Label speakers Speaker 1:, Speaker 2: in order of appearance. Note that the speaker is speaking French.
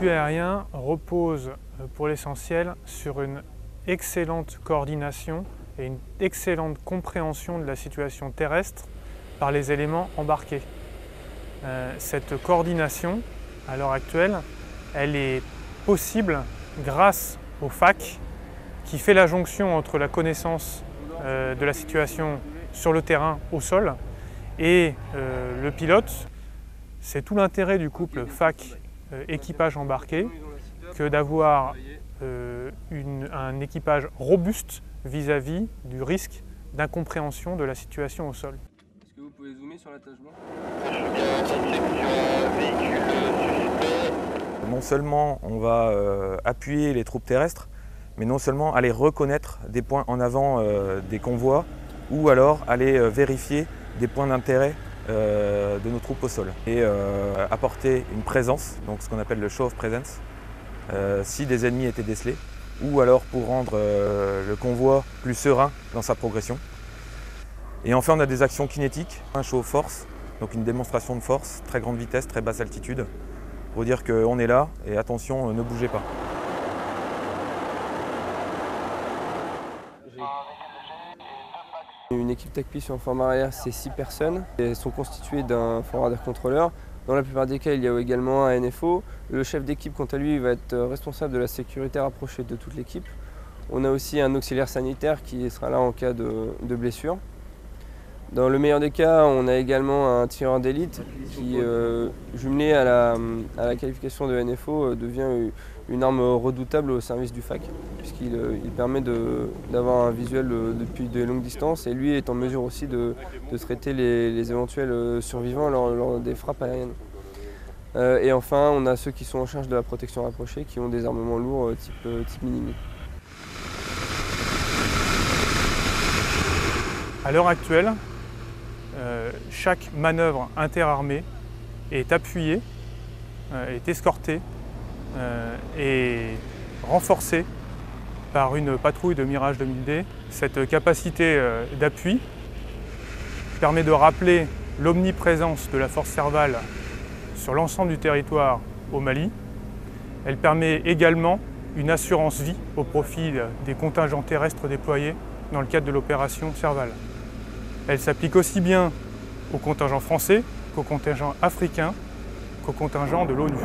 Speaker 1: L'appui aérien repose pour l'essentiel sur une excellente coordination et une excellente compréhension de la situation terrestre par les éléments embarqués. Cette coordination, à l'heure actuelle, elle est possible grâce au FAC qui fait la jonction entre la connaissance de la situation sur le terrain, au sol, et le pilote. C'est tout l'intérêt du couple FAC équipage embarqué que d'avoir un équipage robuste vis-à-vis du risque d'incompréhension de la situation au sol.
Speaker 2: Est-ce que vous pouvez zoomer sur l'attachement?
Speaker 3: Non seulement on va appuyer les troupes terrestres, mais non seulement aller reconnaître des points en avant des convois ou alors aller vérifier des points d'intérêt de nos troupes au sol et apporter une présence, donc ce qu'on appelle le show of presence, si des ennemis étaient décelés, ou alors pour rendre le convoi plus serein dans sa progression. Et enfin on a des actions kinétiques, un show of force, donc une démonstration de force, très grande vitesse, très basse altitude, pour dire qu'on est là et attention, ne bougez pas.
Speaker 2: Une équipe TACPI sur un format arrière, c'est 6 personnes. Elles sont constituées d'un forwarder contrôleur. Dans la plupart des cas, il y a également un NFO. Le chef d'équipe, quant à lui, va être responsable de la sécurité rapprochée de toute l'équipe. On a aussi un auxiliaire sanitaire qui sera là en cas de blessure. Dans le meilleur des cas, on a également un tireur d'élite qui, jumelé à la qualification de NFO, devient une arme redoutable au service du FAC, puisqu'il permet d'avoir un visuel depuis de longues distances et lui est en mesure aussi de traiter les éventuels survivants lors des frappes aériennes. Et enfin, on a ceux qui sont en charge de la protection rapprochée, qui ont des armements lourds type Minimi.
Speaker 1: À l'heure actuelle, chaque manœuvre interarmée est appuyée, est escortée et renforcée par une patrouille de Mirage 2000D. Cette capacité d'appui permet de rappeler l'omniprésence de la force Serval sur l'ensemble du territoire au Mali. Elle permet également une assurance vie au profit des contingents terrestres déployés dans le cadre de l'opération Serval. Elle s'applique aussi bien au contingent français qu'au contingent africain, qu'au contingent de l'ONU.